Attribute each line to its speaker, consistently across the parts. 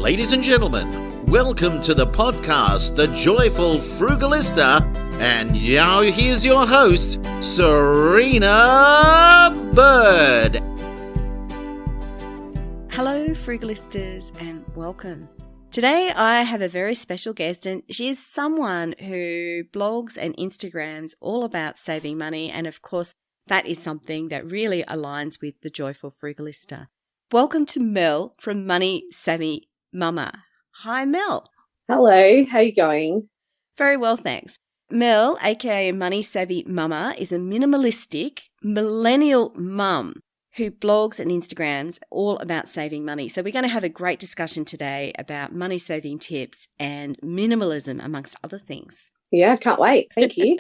Speaker 1: Ladies and gentlemen, welcome to the podcast, The Joyful Frugalista. And now here's your host, Serena Bird.
Speaker 2: Hello, Frugalistas, and welcome. Today I have a very special guest, and she is someone who blogs and Instagrams all about saving money, and of course that is something that really aligns with the Joyful Frugalista. Welcome to Mel from Money Savvy Mama. Hi, Mel.
Speaker 3: Hello, how are you going?
Speaker 2: Very well, thanks. Mel, aka Money Savvy Mama, is a minimalistic millennial mum who blogs and Instagrams all about saving money. So we're going to have a great discussion today about money saving tips and minimalism, amongst other things.
Speaker 3: Yeah, can't wait. Thank you.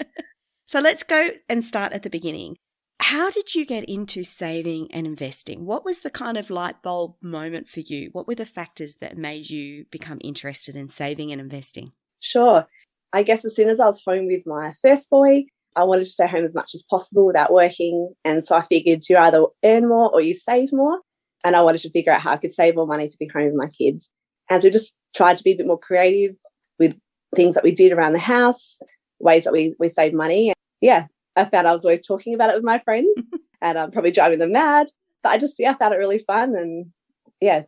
Speaker 2: So let's go and start at the beginning. How did you get into saving and investing? What was the kind of light bulb moment for you? What were the factors that made you become interested in saving and investing?
Speaker 3: Sure. I guess as soon as I was home with my first boy, I wanted to stay home as much as possible without working. And so I figured you either earn more or you save more. And I wanted to figure out how I could save more money to be home with my kids. And so we just tried to be a bit more creative with things that we did around the house, ways that we saved money. And yeah, I found I was always talking about it with my friends and I'm probably driving them mad. But I found it really fun and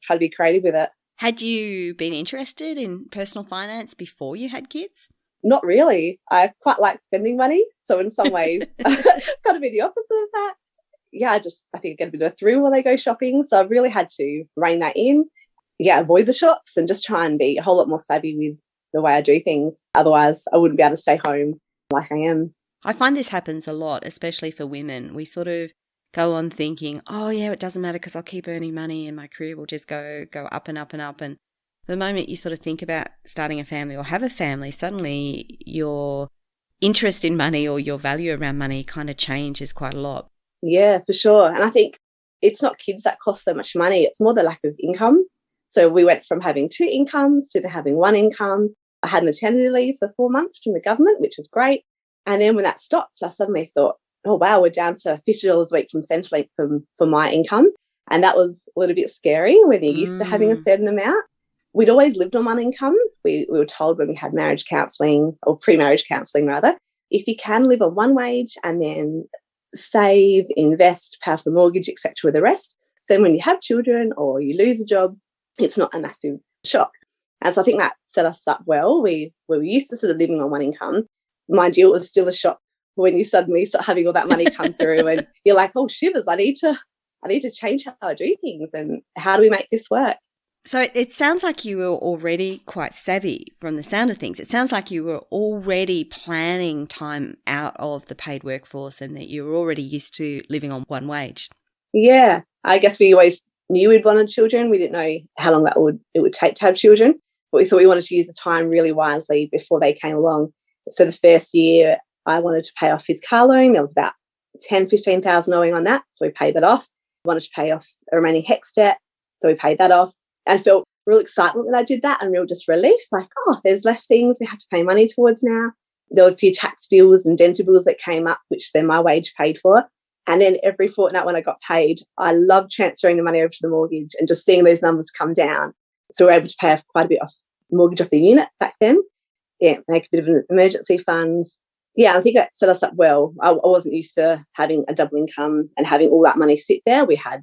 Speaker 3: try to be creative with it.
Speaker 2: Had you been interested in personal finance before you had kids?
Speaker 3: Not really. I quite like spending money. So in some ways, kind of be the opposite of that. Yeah, I think I get a bit of a thrill when I go shopping. So I've really had to rein that in. Yeah, avoid the shops and just try and be a whole lot more savvy with the way I do things. Otherwise, I wouldn't be able to stay home like I am.
Speaker 2: I find this happens a lot, especially for women. We sort of go on thinking, oh yeah, it doesn't matter because I'll keep earning money and my career will just go up and up and up. And the moment you sort of think about starting a family or have a family, suddenly your interest in money or your value around money kind of changes quite a lot.
Speaker 3: Yeah, for sure. And I think it's not kids that cost so much money. It's more the lack of income. So we went from having 2 incomes to having 1 income. I had maternity leave for 4 months from the government, which was great. And then when that stopped, I suddenly thought, oh, wow, we're down to $50 a week from Centrelink for my income. And that was a little bit scary when you're used to having a certain amount. We'd always lived on 1 income. We were told when we had marriage counselling, or pre-marriage counselling rather, if you can live on 1 wage and then save, invest, pay off the mortgage, etc. with the rest, so when you have children or you lose a job, it's not a massive shock. And so I think that set us up well. We were used to sort of living on 1 income. Mind you, it was still a shock when you suddenly start having all that money come through and you're like, oh, shivers, I need to change how I do things and how do we make this work?
Speaker 2: So it sounds like you were already quite savvy from the sound of things. It sounds like you were already planning time out of the paid workforce and that you were already used to living on 1 wage. Yeah,
Speaker 3: I guess we always knew we'd wanted children. We didn't know how long it would take to have children, but we thought we wanted to use the time really wisely before they came along. So the first year I wanted to pay off his car loan. There was about $15,000 owing on that, so we paid that off. I wanted to pay off the remaining HECS debt, so we paid that off. And felt real excitement when I did that and real just relief, like, oh, there's less things we have to pay money towards now. There were a few tax bills and dental bills that came up, which then my wage paid for. And then every fortnight when I got paid, I loved transferring the money over to the mortgage and just seeing those numbers come down. So we were able to pay off quite a bit of mortgage off the unit back then. Yeah, make a bit of an emergency funds. Yeah, I think that set us up well. I wasn't used to having a double income and having all that money sit there. We had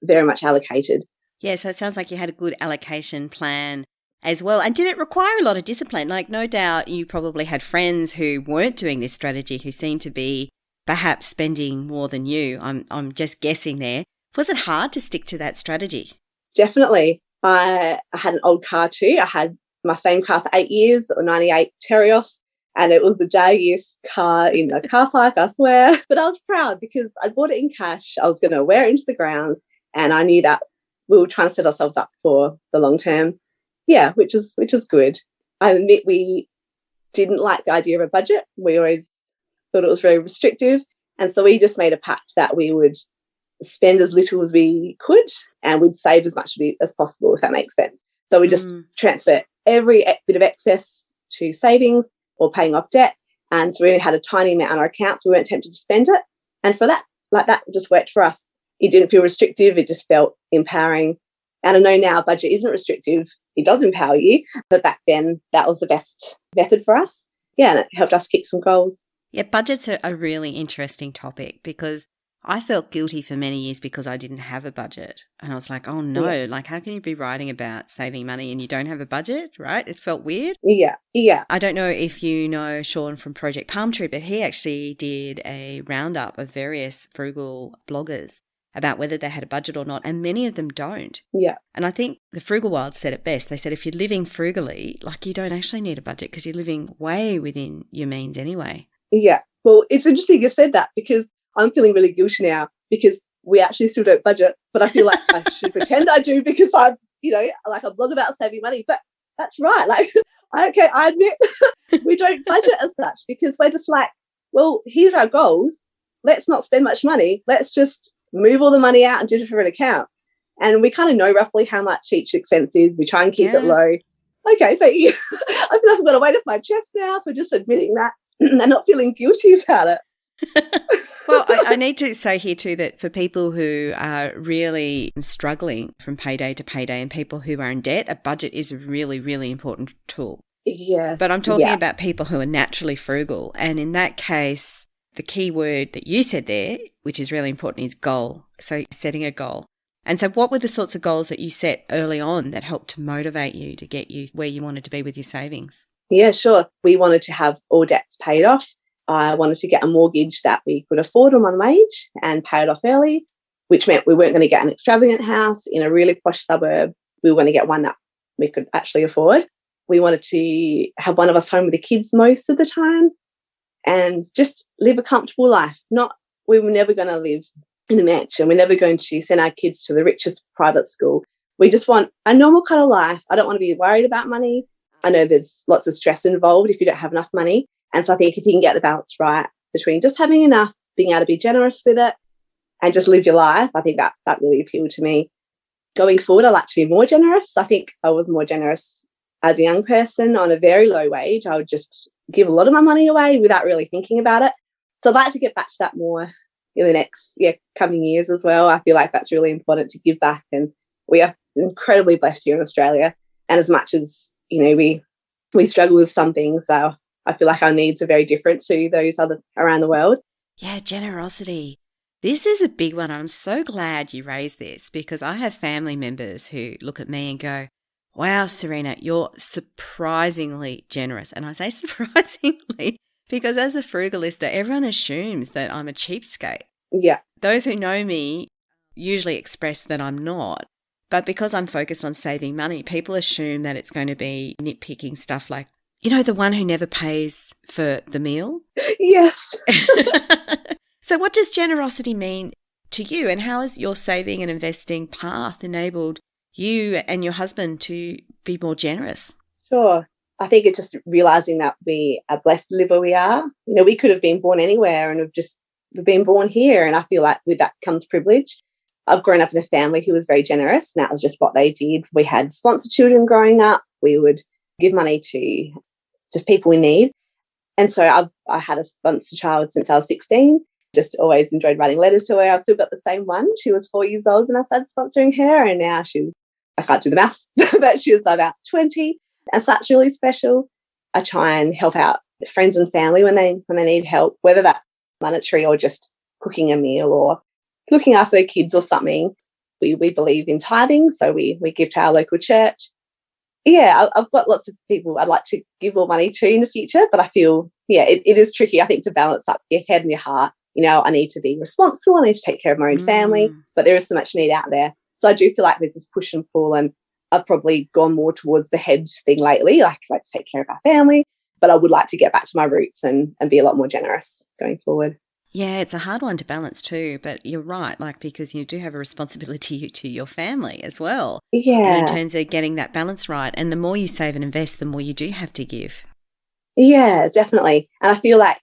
Speaker 3: very much allocated.
Speaker 2: Yeah, so it sounds like you had a good allocation plan as well. And did it require a lot of discipline? Like, no doubt you probably had friends who weren't doing this strategy who seemed to be perhaps spending more than you. I'm just guessing there. Was it hard to stick to that strategy?
Speaker 3: Definitely. I had an old car too. I had my same car for 8 years, a 98 Terios, and it was the jaggiest car in the car park, I swear. But I was proud because I bought it in cash. I was going to wear it into the grounds, and I knew that we were trying to set ourselves up for the long term. Yeah, which is good. I admit we didn't like the idea of a budget. We always thought it was very restrictive. And so we just made a pact that we would spend as little as we could and we'd save as much as possible, if that makes sense. So we just transfer every bit of excess to savings or paying off debt. And so we only had a tiny amount on our accounts. We weren't tempted to spend it. And for that, like that just worked for us. It didn't feel restrictive. It just felt empowering. And I know now budget isn't restrictive. it does empower you. But back then, that was the best method for us. Yeah, and it helped us keep some goals.
Speaker 2: Yeah, budgets are a really interesting topic because I felt guilty for many years because I didn't have a budget. And I was like, oh no, like how can you be writing about saving money and you don't have a budget, right? It felt weird.
Speaker 3: Yeah.
Speaker 2: I don't know if you know Sean from Project Palm Tree, but he actually did a roundup of various frugal bloggers about whether they had a budget or not, and many of them don't.
Speaker 3: Yeah.
Speaker 2: And I think the Frugal Wild said it best. They said if you're living frugally, like you don't actually need a budget because you're living way within your means anyway.
Speaker 3: Yeah. Well, it's interesting you said that because I'm feeling really guilty now because we actually still don't budget, but I feel like I should pretend I do because I'm, like a blog about saving money. But that's right. Like, okay, I admit we don't budget as such because we're just like, well, here's our goals. Let's not spend much money. Let's just move all the money out into different accounts. And we kind of know roughly how much each expense is. We try and keep it low. Okay, thank you. I feel like I've got a weight off my chest now for just admitting that and not feeling guilty about it.
Speaker 2: Well, I need to say here too that for people who are really struggling from payday to payday and people who are in debt, a budget is a really, really important tool.
Speaker 3: Yeah.
Speaker 2: But I'm talking about people who are naturally frugal. And in that case, the key word that you said there, which is really important, is goal. So setting a goal. And so what were the sorts of goals that you set early on that helped to motivate you to get you where you wanted to be with your savings?
Speaker 3: Yeah, sure. We wanted to have all debts paid off. I wanted to get a mortgage that we could afford on one wage and pay it off early, which meant we weren't going to get an extravagant house in a really posh suburb. We were going to get one that we could actually afford. We wanted to have one of us home with the kids most of the time and just live a comfortable life. We were never going to live in a mansion. We're never going to send our kids to the richest private school. We just want a normal kind of life. I don't want to be worried about money. I know there's lots of stress involved if you don't have enough money. And so I think if you can get the balance right between just having enough, being able to be generous with it and just live your life, I think that really appealed to me. Going forward, I like to be more generous. I think I was more generous as a young person on a very low wage. I would just give a lot of my money away without really thinking about it. So I'd like to get back to that more in the next coming years as well. I feel like that's really important to give back. And we are incredibly blessed here in Australia. And as much as, we struggle with some things, so I feel like our needs are very different to those other around the world.
Speaker 2: Yeah, generosity. This is a big one. I'm so glad you raised this because I have family members who look at me and go, wow, Serena, you're surprisingly generous. And I say surprisingly because as a frugalista, everyone assumes that I'm a cheapskate.
Speaker 3: Yeah.
Speaker 2: Those who know me usually express that I'm not. But because I'm focused on saving money, people assume that it's going to be nitpicking stuff like, the one who never pays for the meal?
Speaker 3: Yes.
Speaker 2: So what does generosity mean to you and how has your saving and investing path enabled you and your husband to be more generous?
Speaker 3: Sure. I think it's just realising that we are blessed to live where we are. We could have been born anywhere and we've been born here, and I feel like with that comes privilege. I've grown up in a family who was very generous, and that was just what they did. We had sponsor children growing up. We would give money to just people in need. And so I had a sponsor child since I was 16. Just always enjoyed writing letters to her. I've still got the same one. She was 4 years old when I started sponsoring her, and now I can't do the maths, but she was about 20. And so that's really special. I try and help out friends and family when they need help, whether that's monetary or just cooking a meal or looking after their kids or something. We believe in tithing, so we give to our local church. Yeah, I've got lots of people I'd like to give more money to in the future, but I feel, it is tricky, I think, to balance up your head and your heart. I need to be responsible, I need to take care of my own family, but there is so much need out there. So I do feel like there's this push and pull, and I've probably gone more towards the head thing lately, like let's take care of our family, but I would like to get back to my roots and be a lot more generous going forward.
Speaker 2: Yeah, it's a hard one to balance too, but you're right, because you do have a responsibility to your family as well.
Speaker 3: Yeah.
Speaker 2: And in terms of getting that balance right, and the more you save and invest, the more you do have to give.
Speaker 3: Yeah, definitely. And I feel like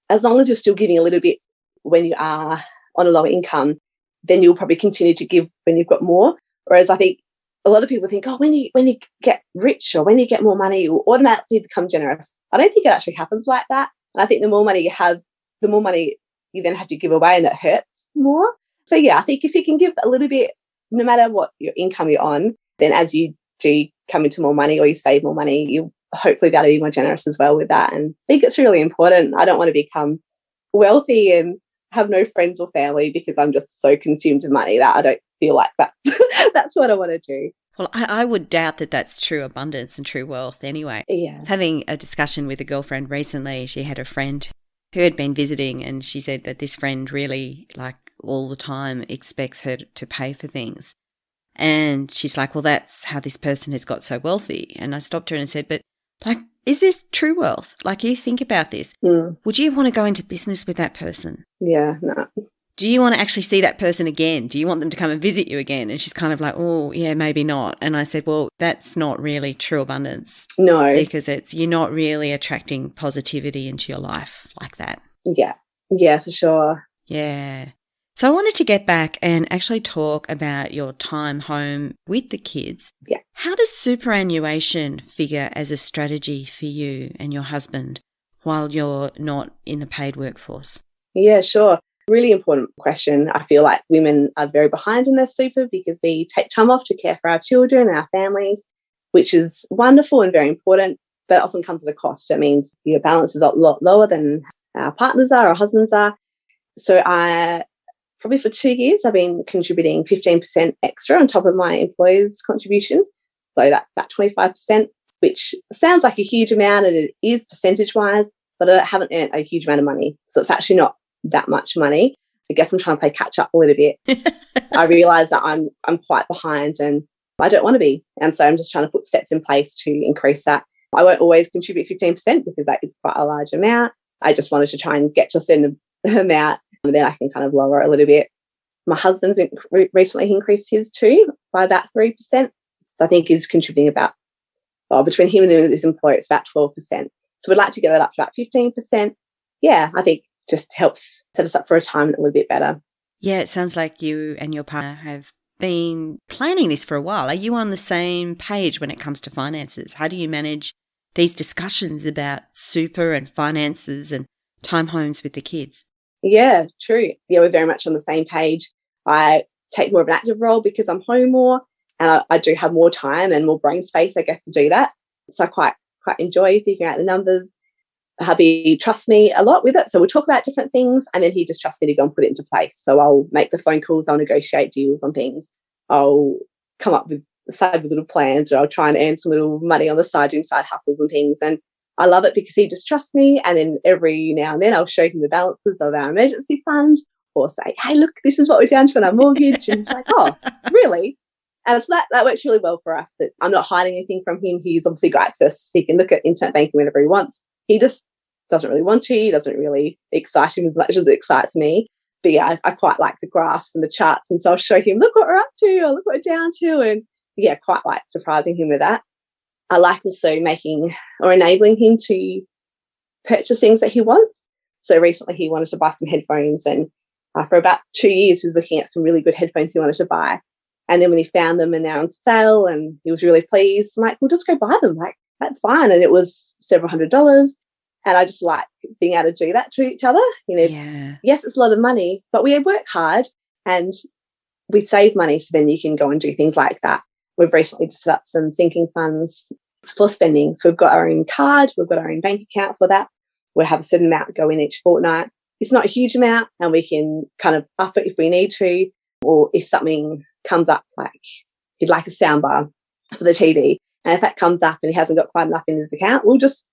Speaker 3: as long as you're still giving a little bit when you are on a lower income, then you'll probably continue to give when you've got more. Whereas I think a lot of people think, when you get rich or when you get more money, you'll automatically become generous. I don't think it actually happens like that. And I think the more money you have, the more money you then have to give away, and that hurts more. So I think if you can give a little bit, no matter what your income you're on, then as you do come into more money or you save more money, you hopefully got to be more generous as well with that. And I think it's really important. I don't want to become wealthy and have no friends or family because I'm just so consumed with money that I don't feel like that's that's what I want to do.
Speaker 2: Well, I would doubt that that's true abundance and true wealth anyway.
Speaker 3: Yeah.
Speaker 2: I was having a discussion with a girlfriend recently. She had a friend who had been visiting, and she said that this friend really, like, all the time expects her to pay for things. And she's like, well, that's how this person has got so wealthy. And I stopped her and said, but, like, is this true wealth? Like, you think about this. Would you want to go into business with that person?
Speaker 3: Yeah, no.
Speaker 2: Do you want to actually see that person again? Do you want them to come and visit you again? And she's kind of like, oh, yeah, maybe not. And I said, well, that's not really true abundance.
Speaker 3: No.
Speaker 2: Because you're not really attracting positivity into your life like that.
Speaker 3: Yeah. Yeah, for sure.
Speaker 2: Yeah. So I wanted to get back and actually talk about your time home with the kids.
Speaker 3: Yeah.
Speaker 2: How does superannuation figure as a strategy for you and your husband while you're not in the paid workforce?
Speaker 3: Yeah, sure. Really important question. I feel like women are very behind in their super because we take time off to care for our children and our families, which is wonderful and very important, but often comes at a cost. It means your balance is a lot lower than our partners are, our husbands are. So probably for 2 years, I've been contributing 15% extra on top of my employer's contribution. So that's about 25%, which sounds like a huge amount, and it is percentage-wise, but I haven't earned a huge amount of money. So it's actually not that much money. I guess I'm trying to play catch up a little bit. I realise that I'm quite behind and I don't want to be. And so I'm just trying to put steps in place to increase that. I won't always contribute 15% because that is quite a large amount. I just wanted to try and get to a certain amount and then I can kind of lower it a little bit. My husband's recently increased his too by about 3%. So I think he's contributing about, between him and his employer, it's about 12%. So we'd like to get that up to about 15%. Yeah, I think just helps set us up for retirement a little bit better.
Speaker 2: Yeah, it sounds like you and your partner have been planning this for a while. Are you on the same page when it comes to finances? How do you manage these discussions about super and finances and time homes with the kids?
Speaker 3: Yeah, true. Yeah, we're very much on the same page. I take more of an active role because I'm home more and I do have more time and more brain space, I guess, to do that. So I quite enjoy figuring out the numbers. Hubby trusts me a lot with it. So we'll talk about different things and then he just trusts me to go and put it into place. So I'll make the phone calls, I'll negotiate deals on things. I'll come up with little plans, or I'll try and earn some little money on the side, doing side hustles and things. And I love it because he just trusts me. And then every now and then I'll show him the balances of our emergency funds or say, hey, look, this is what we're down to on our mortgage. And he's like, oh, really? And so that works really well for us. I'm not hiding anything from him. He's obviously got access. He can look at internet banking whenever he wants. He just doesn't really want to. He doesn't really excite him as much as it excites me. But yeah, I quite like the graphs and the charts. And so I'll show him, look what we're up to, or look what we're down to. And yeah, quite like surprising him with that. I like also making or enabling him to purchase things that he wants. So recently he wanted to buy some headphones, and for about 2 years he was looking at some really good headphones he wanted to buy. And then when he found them and they're on sale and he was really pleased, I'm like, well, just go buy them. Like, that's fine. And it was several $100s. And I just like being able to do that to each other. Yes, it's a lot of money, but we work hard and we save money. So then you can go and do things like that. We've recently set up some sinking funds for spending. So we've got our own card. We've got our own bank account for that. We'll have a certain amount go in each fortnight. It's not a huge amount and we can kind of up it if we need to, or if something comes up, like he'd like a soundbar for the TV. And if that comes up and he hasn't got quite enough in his account, we'll just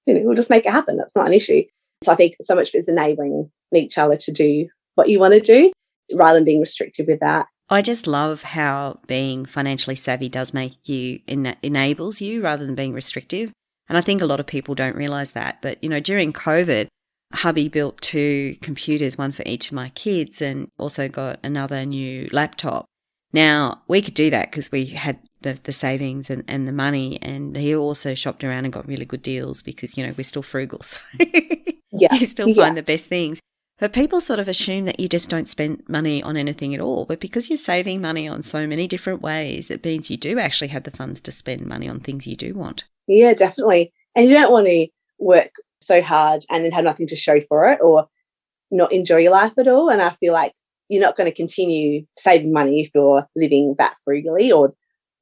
Speaker 3: make it happen. That's not an issue. So I think so much of it is enabling each other to do what you want to do rather than being restricted with that.
Speaker 2: I just love how being financially savvy does make you, enables you rather than being restrictive. And I think a lot of people don't realise that. But, during COVID, hubby built 2 computers, one for each of my kids, and also got another new laptop. Now, we could do that because we had the savings and the money, and he also shopped around and got really good deals because, we're still frugal. So you still find the best things. But people sort of assume that you just don't spend money on anything at all. But because you're saving money on so many different ways, it means you do actually have the funds to spend money on things you do want.
Speaker 3: Yeah, definitely. And you don't want to work so hard and then have nothing to show for it or not enjoy your life at all. And I feel like you're not going to continue saving money if you're living that frugally or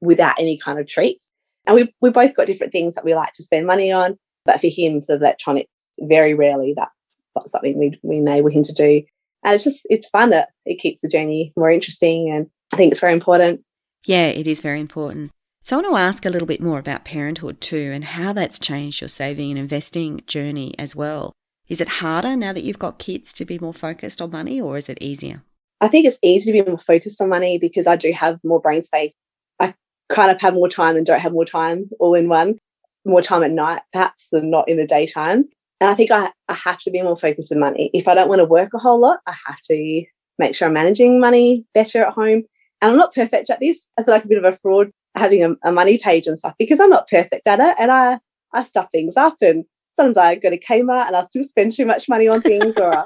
Speaker 3: without any kind of treats. And we both got different things that we like to spend money on. But for him, sort of electronics, very rarely that's not something we enable him to do. And it's fun. It keeps the journey more interesting, and I think it's very important.
Speaker 2: Yeah, it is very important. So I want to ask a little bit more about parenthood too, and how that's changed your saving and investing journey as well. Is it harder now that you've got kids to be more focused on money, or is it easier?
Speaker 3: I think it's easy to be more focused on money because I do have more brain space. I kind of have more time and don't have more time all in one. More time at night, perhaps, than not in the daytime. And I think I have to be more focused on money. If I don't want to work a whole lot, I have to make sure I'm managing money better at home. And I'm not perfect at this. I feel like a bit of a fraud having a money page and stuff because I'm not perfect at it. And I stuff things up, and sometimes I go to Kmart and I still spend too much money on things, or,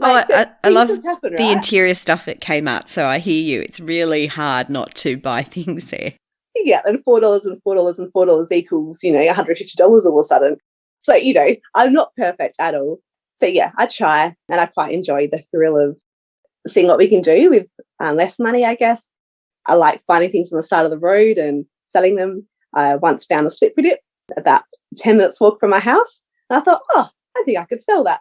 Speaker 2: I love
Speaker 3: happen,
Speaker 2: the
Speaker 3: right?
Speaker 2: interior stuff at Kmart, so I hear you. It's really hard not to buy things there.
Speaker 3: Yeah, and $4 and $4 and $4 equals, $150 all of a sudden. So, I'm not perfect at all. But yeah, I try, and I quite enjoy the thrill of seeing what we can do with less money, I guess. I like finding things on the side of the road and selling them. I once found a slippery dip about 10 minutes walk from my house, and I thought, I think I could sell that.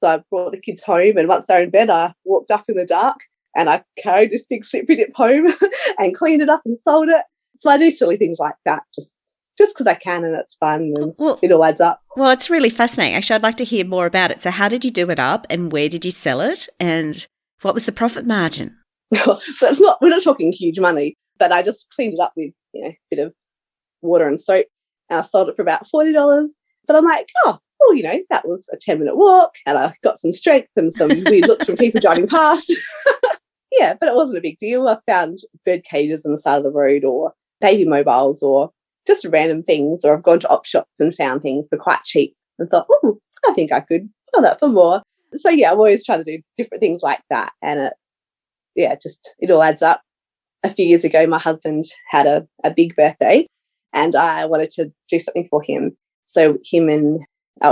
Speaker 3: So I brought the kids home, and once they're in bed, I walked up in the dark and I carried this big slippery dip home and cleaned it up and sold it. So I do silly things like that just because I can, and it's fun, and it all adds up.
Speaker 2: Well, it's really fascinating. Actually, I'd like to hear more about it. So how did you do it up, and where did you sell it, and what was the profit margin?
Speaker 3: So we're not talking huge money, but I just cleaned it up with a bit of water and soap, and I sold it for about $40. But I'm like, that was a 10-minute walk, and I got some strength and some weird looks from people driving past. Yeah, but it wasn't a big deal. I found bird cages on the side of the road, or baby mobiles, or just random things, or I've gone to op shops and found things for quite cheap and thought, I think I could sell that for more. So yeah, I'm always trying to do different things like that, and it all adds up. A few years ago, my husband had a big birthday, and I wanted to do something for him. So him and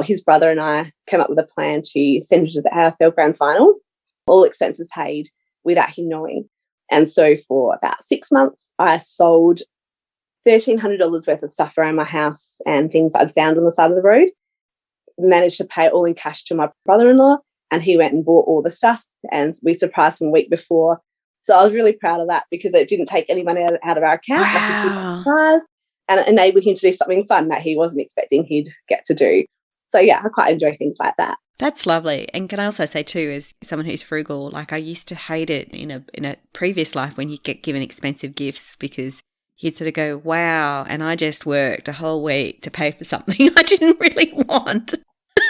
Speaker 3: his brother and I came up with a plan to send him to the AFL Grand Final, all expenses paid, without him knowing. And so for about 6 months, I sold $1,300 worth of stuff around my house and things I'd found on the side of the road. Managed to pay it all in cash to my brother-in-law, and he went and bought all the stuff, and we surprised him a week before. So I was really proud of that because it didn't take any money out of our account.
Speaker 2: Wow.
Speaker 3: Like a big surprise, and it enabled him to do something fun that he wasn't expecting he'd get to do. So yeah, I quite enjoy things like that.
Speaker 2: That's lovely. And can I also say too, as someone who's frugal, like I used to hate it in a previous life when you get given expensive gifts, because you'd sort of go, wow, and I just worked a whole week to pay for something I didn't really want.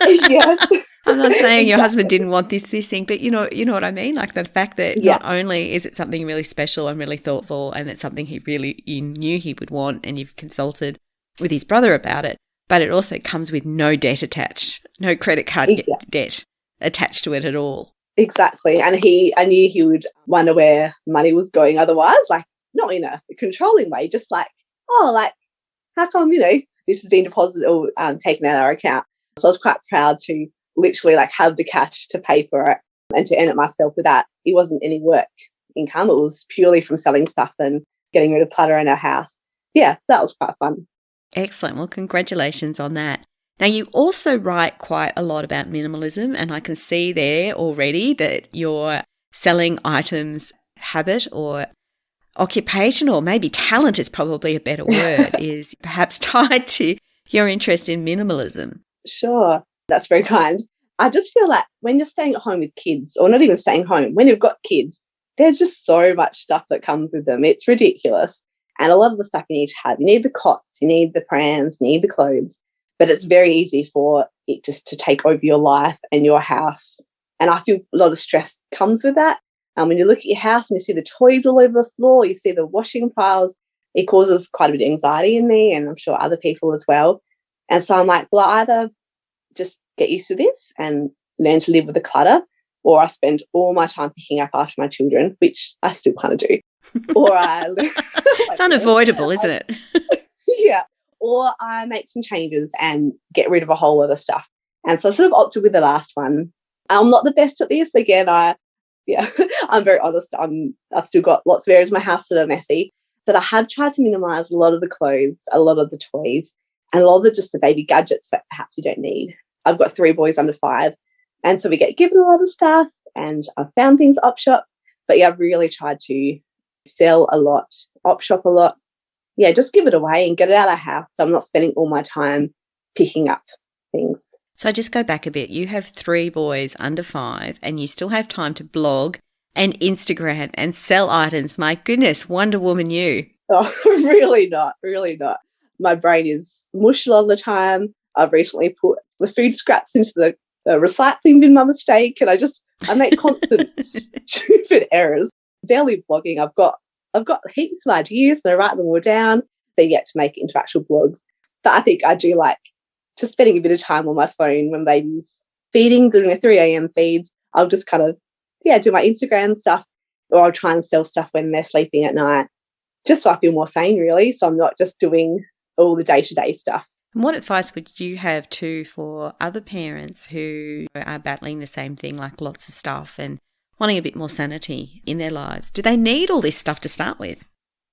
Speaker 3: Yes.
Speaker 2: I'm not saying your husband didn't want this thing, but you know what I mean? Like the fact that not only is it something really special and really thoughtful, and it's something you knew he would want, and you've consulted with his brother about it, but it also comes with no debt attached, no credit card debt attached to it at all. Exactly.
Speaker 3: And I knew he would wonder where money was going otherwise, like not in a controlling way, just like, how come, this has been deposited or taken out of our account. So I was quite proud to literally have the cash to pay for it and to earn it myself with that. It wasn't any work income. It was purely from selling stuff and getting rid of clutter in our house. Yeah, that was quite fun.
Speaker 2: Excellent. Well, congratulations on that. Now, you also write quite a lot about minimalism, and I can see there already that your selling items habit or occupation, or maybe talent is probably a better word, is perhaps tied to your interest in minimalism.
Speaker 3: Sure. That's very kind. I just feel like when you're staying at home with kids, or not even staying home, when you've got kids, there's just so much stuff that comes with them. It's ridiculous. And a lot of the stuff you need to have, you need the cots, you need the prams, you need the clothes, but it's very easy for it just to take over your life and your house. And I feel a lot of stress comes with that. And when you look at your house and you see the toys all over the floor, you see the washing piles, it causes quite a bit of anxiety in me, and I'm sure other people as well. And so I'm like, well, I either just get used to this and learn to live with the clutter, or I spend all my time picking up after my children, which I still kind of do. Or
Speaker 2: it's unavoidable, isn't it?
Speaker 3: Yeah. Or I make some changes and get rid of a whole lot of stuff. And so I sort of opted with the last one. I'm not the best at this. Again, I'm very honest. I've still got lots of areas in my house that are messy. But I have tried to minimize a lot of the clothes, a lot of the toys, and a lot of the baby gadgets that perhaps you don't need. I've got 3 boys under 5, and so we get given a lot of stuff, and I've found things op shops. But yeah, I've really tried to sell a lot, op shop a lot. Yeah, just give it away and get it out of our house so I'm not spending all my time picking up things.
Speaker 2: So just go back a bit. You have 3 boys under 5 and you still have time to blog and Instagram and sell items. My goodness, Wonder Woman you.
Speaker 3: Oh, really not. My brain is mush a lot of the time. I've recently put the food scraps into the recycling bin by mistake, and I make constant stupid errors. Daily blogging, I've got heaps of ideas and I write them all down. They're yet to make into actual blogs. But I think I do like just spending a bit of time on my phone when baby's feeding, doing a 3 a.m. feeds. I'll just kind of, do my Instagram stuff, or I'll try and sell stuff when they're sleeping at night, just so I feel more sane, really. So I'm not just doing all the day-to-day stuff.
Speaker 2: And what advice would you have too for other parents who are battling the same thing, like lots of stuff and wanting a bit more sanity in their lives? Do they need all this stuff to start with?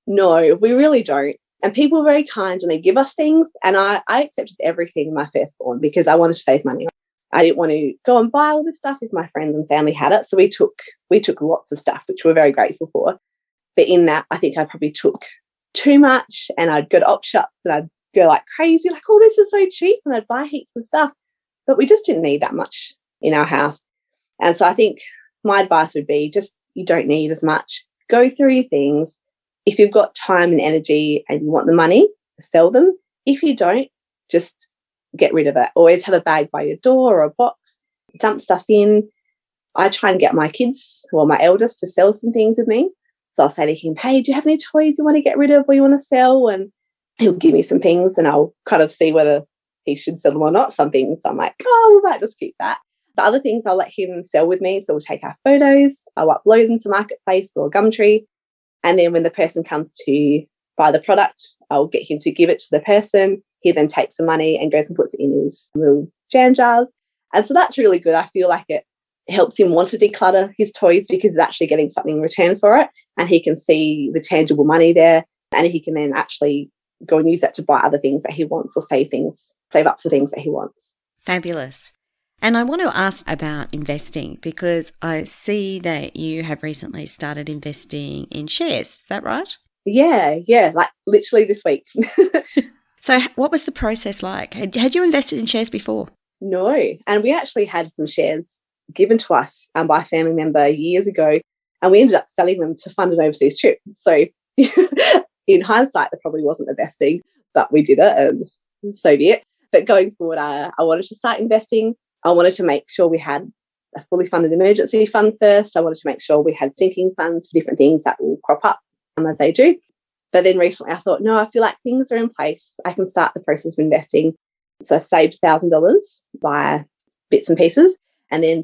Speaker 3: No, we really don't. And people are very kind and they give us things. And I accepted everything in my firstborn because I wanted to save money. I didn't want to go and buy all this stuff if my friends and family had it. So we took lots of stuff, which we're very grateful for. But in that, I think I probably took too much, and I'd go to op shops and I'd go like crazy, like, oh, this is so cheap. And I'd buy heaps of stuff. But we just didn't need that much in our house. And so I think my advice would be just, you don't need as much. Go through your things. If you've got time and energy and you want the money, sell them. If you don't, just get rid of it. Always have a bag by your door or a box, dump stuff in. I try and get my kids, or my eldest, to sell some things with me. So I'll say to him, hey, do you have any toys you want to get rid of or you want to sell? And he'll give me some things and I'll kind of see whether he should sell them or not. Some things I'm like, oh, we might just keep that. But other things I'll let him sell with me. So we'll take our photos, I'll upload them to Marketplace or Gumtree. And then when the person comes to buy the product, I'll get him to give it to the person. He then takes the money and goes and puts it in his little jam jars. And so that's really good. I feel like it helps him want to declutter his toys because he's actually getting something in return for it. And he can see the tangible money there. And he can then actually go and use that to buy other things that he wants or save up for things that he wants.
Speaker 2: Fabulous. And I want to ask about investing because I see that you have recently started investing in shares. Is that right?
Speaker 3: Yeah, like literally this week.
Speaker 2: So what was the process like? Had you invested in shares before?
Speaker 3: No, and we actually had some shares given to us by a family member years ago, and we ended up selling them to fund an overseas trip. So in hindsight, that probably wasn't the best thing, but we did it, and so be it. But going forward, I wanted to start investing. I wanted to make sure we had a fully funded emergency fund first. I wanted to make sure we had sinking funds for different things that will crop up as they do. But then recently I thought, no, I feel like things are in place. I can start the process of investing. So I saved $1,000 by bits and pieces, and then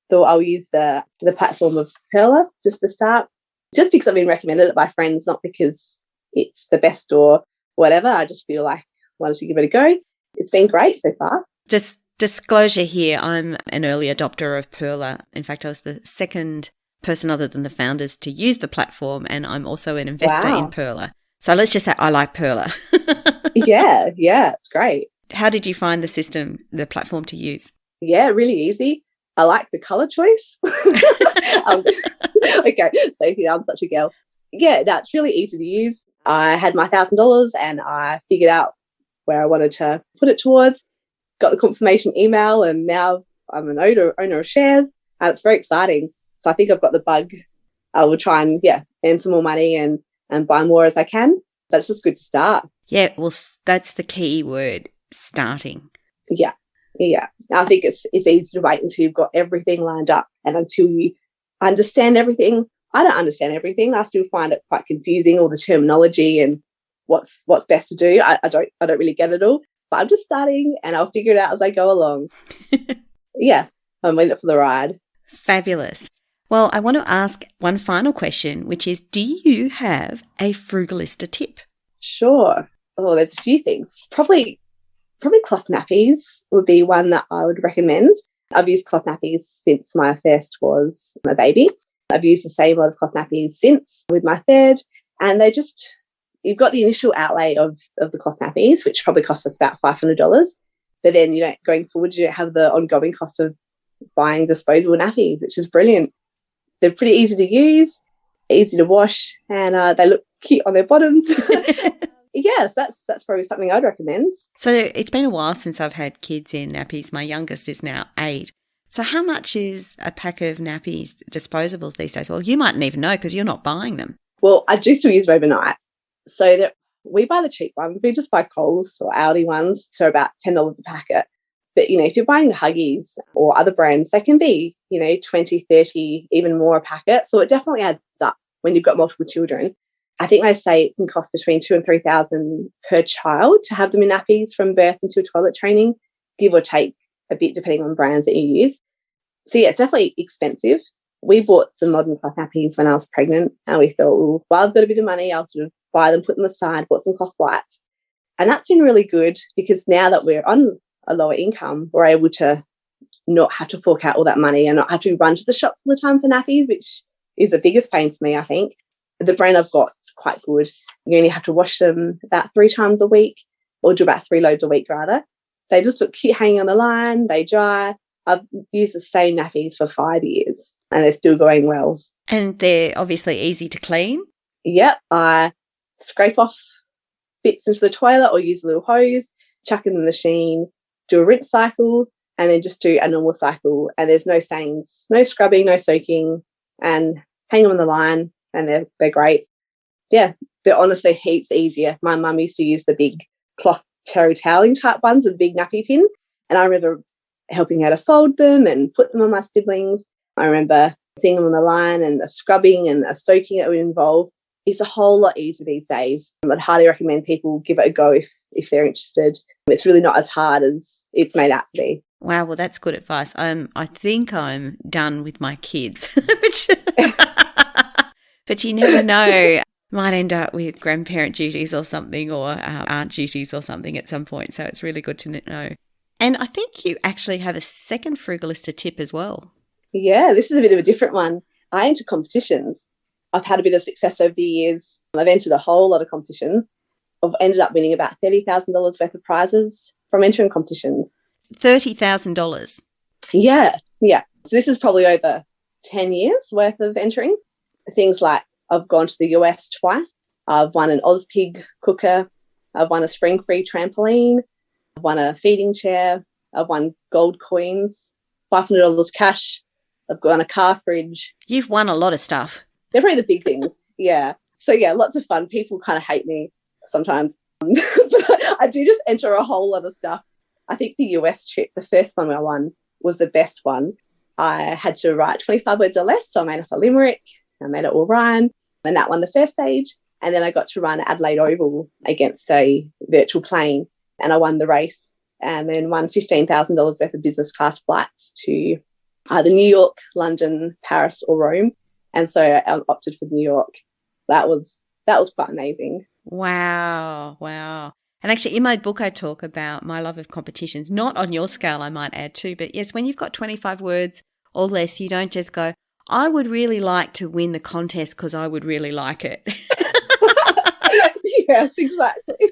Speaker 3: thought I'll use the platform of Perla just to start, just because I've been recommended it by friends, not because it's the best or whatever. I just feel like I wanted to give it a go. It's been great so far.
Speaker 2: Just disclosure here, I'm an early adopter of Perla. In fact, I was the second person other than the founders to use the platform, and I'm also an investor in Perla. So let's just say I like Perla.
Speaker 3: Yeah, it's great.
Speaker 2: How did you find the system, the platform to use?
Speaker 3: Yeah, really easy. I like the colour choice. Okay, so yeah, I'm such a girl. Yeah, that's really easy to use. I had my $1,000 and I figured out where I wanted to put it towards, got the confirmation email, and now I'm an owner of shares, and it's very exciting. So I think I've got the bug. I will try and, earn some more money and buy more as I can. But it's just good to start.
Speaker 2: Yeah, well, that's the key word, starting.
Speaker 3: Yeah. I think it's easy to wait until you've got everything lined up and until you understand everything. I don't understand everything. I still find it quite confusing, all the terminology and what's best to do. I don't really get it all. But I'm just starting and I'll figure it out as I go along. Yeah, I'm in it for the ride.
Speaker 2: Fabulous. Well, I want to ask one final question, which is, do you have a Frugalista tip?
Speaker 3: Sure. Oh, there's a few things. Probably cloth nappies would be one that I would recommend. I've used cloth nappies since my first was a baby. I've used the same lot of cloth nappies since with my third, and they just you've got the initial outlay of the cloth nappies, which probably costs us about $500. But then going forward, you don't have the ongoing cost of buying disposable nappies, which is brilliant. They're pretty easy to use, easy to wash, and they look cute on their bottoms. Yes, that's probably something I'd recommend.
Speaker 2: So it's been a while since I've had kids in nappies. My youngest is now 8. So how much is a pack of nappies, disposables these days? Well, you mightn't even know because you're not buying them.
Speaker 3: Well, I do still use them overnight. So that we buy the cheap ones. We just buy Coles or Aldi ones, so about $10 a packet. But, if you're buying the Huggies or other brands, they can be, 20, 30, even more a packet. So it definitely adds up when you've got multiple children. I think they say it can cost between $2,000 and $3,000 per child to have them in nappies from birth until toilet training, give or take a bit depending on brands that you use. So yeah, it's definitely expensive. We bought some modern cloth nappies when I was pregnant, and we thought, well, I've got a bit of money, I'll sort of buy them, put them aside, bought some cloth wipes. And that's been really good because now that we're on a lower income, we're able to not have to fork out all that money and not have to run to the shops all the time for nappies, which is the biggest pain for me, I think. The brand I've got is quite good. You only have to wash them about 3 times a week, or do about 3 loads a week rather. They just look cute hanging on the line, they dry. I've used the same nappies for 5 years and they're still going well.
Speaker 2: And they're obviously easy to clean.
Speaker 3: Yep, I scrape off bits into the toilet or use a little hose, chuck in the machine, do a rinse cycle, and then just do a normal cycle. And there's no stains, no scrubbing, no soaking, and hang them on the line and they're great. Yeah, they're honestly heaps easier. My mum used to use the big cloth cherry toweling type ones with a big nappy pin, and I remember helping her to fold them and put them on my siblings. I remember seeing them on the line, and the scrubbing and the soaking that would involve. It's a whole lot easier these days. I'd highly recommend people give it a go if they're interested. It's really not as hard as it's made out to be.
Speaker 2: Wow, well, that's good advice. I think I'm done with my kids. But you never know. Might end up with grandparent duties or something, or aunt duties or something at some point. So it's really good to know. And I think you actually have a second Frugalista tip as well.
Speaker 3: Yeah, this is a bit of a different one. I enter competitions. I've had a bit of success over the years. I've entered a whole lot of competitions. I've ended up winning about $30,000 worth of prizes from entering competitions.
Speaker 2: $30,000?
Speaker 3: Yeah. So this is probably over 10 years worth of entering. Things like I've gone to the US twice. I've won an Ozpig cooker. I've won a spring-free trampoline. I've won a feeding chair. I've won gold coins, $500 cash. I've won a car fridge.
Speaker 2: You've won a lot of stuff.
Speaker 3: They're probably the big things. Yeah. So, yeah, lots of fun. People kind of hate me sometimes. But I do just enter a whole lot of stuff. I think the US trip, the first one I won, was the best one. I had to write 25 words or less, so I made up a limerick. I made it all rhyme, and that won the first stage. And then I got to run Adelaide Oval against a virtual plane, and I won the race, and then won $15,000 worth of business class flights to either New York, London, Paris, or Rome. And so I opted for New York. That was quite amazing.
Speaker 2: Wow. And actually, in my book, I talk about my love of competitions, not on your scale, I might add too, but yes, when you've got 25 words or less, you don't just go, I would really like to win the contest because I would really like it.
Speaker 3: Yes, exactly.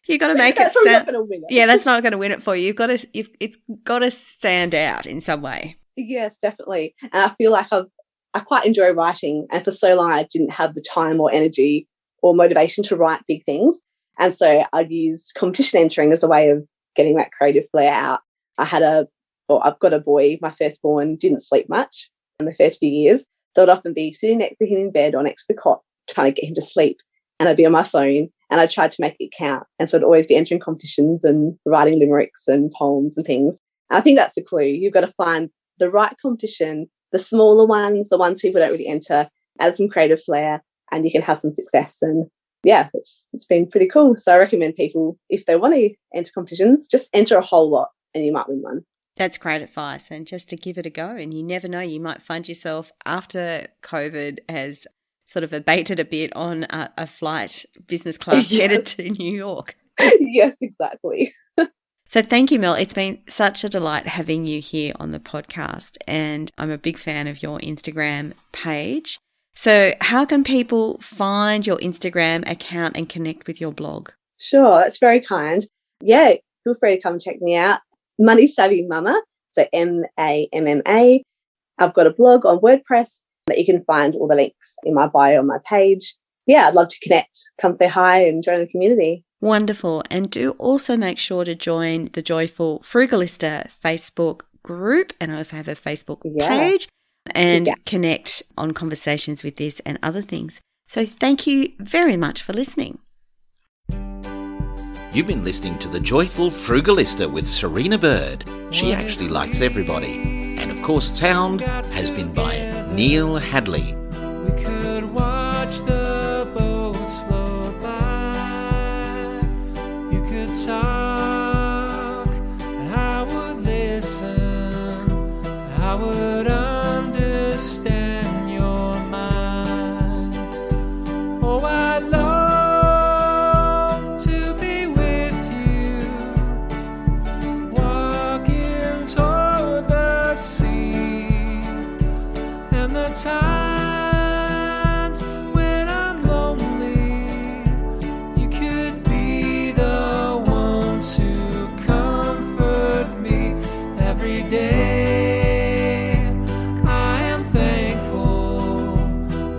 Speaker 2: You've got to make it sound. Yeah, that's not going to win it for you. It's got to stand out in some way.
Speaker 3: Yes, definitely. And I feel like I quite enjoy writing, and for so long I didn't have the time or energy or motivation to write big things. And so I'd use competition entering as a way of getting that creative flair out. I've got a boy, my firstborn, didn't sleep much in the first few years. So I'd often be sitting next to him in bed or next to the cot trying to get him to sleep. And I'd be on my phone and I tried to make it count. And so I'd always be entering competitions and writing limericks and poems and things. And I think that's the clue. You've got to find the right competition, the smaller ones, the ones people don't really enter, add some creative flair, and you can have some success. And yeah, it's been pretty cool. So I recommend people, if they want to enter competitions, just enter a whole lot and you might win one.
Speaker 2: That's great advice. And just to give it a go. And you never know, you might find yourself after COVID has sort of abated a bit on a flight business class headed to New York.
Speaker 3: Yes, exactly.
Speaker 2: So thank you, Mel. It's been such a delight having you here on the podcast. And I'm a big fan of your Instagram page. So how can people find your Instagram account and connect with your blog?
Speaker 3: Sure, that's very kind. Yeah, feel free to come check me out. Money Savvy Mama, so MAMMA. I've got a blog on WordPress that you can find all the links in my bio on my page. Yeah, I'd love to connect. Come say hi and join the community.
Speaker 2: Wonderful. And do also make sure to join the Joyful Frugalista Facebook group, and I also have a Facebook page, and connect on conversations with this and other things. So thank you very much for listening.
Speaker 1: You've been listening to The Joyful Frugalista with Serena Bird. She actually likes everybody. And of course, sound has been by Neil Hadley.
Speaker 4: We could watch the boats float by. You could talk, and I would listen. I would understand your mind. Oh, I'd love to be with you, walking toward the sea, and the times when I'm lonely, you could be the one to comfort me every day. I am thankful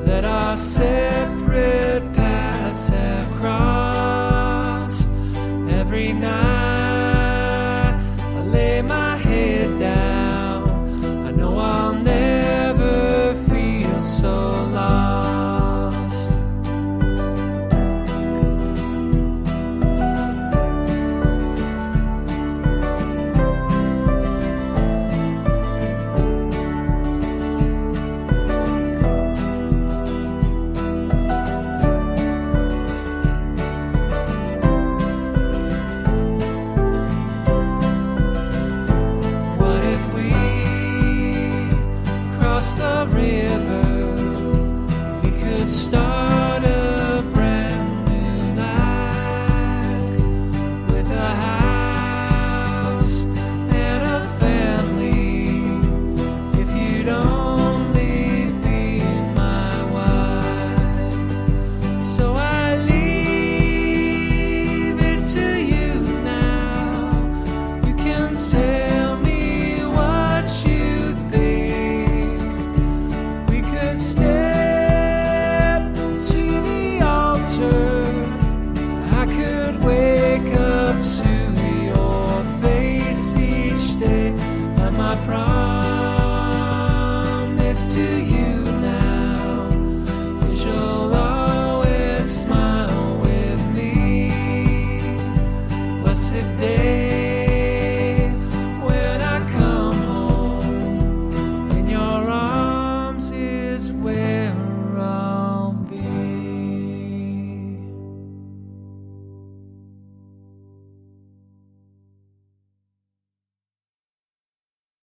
Speaker 4: that our separate paths have crossed. Every night I lay my head down, I know I'll never feel so lost. What if we crossed the river? We could start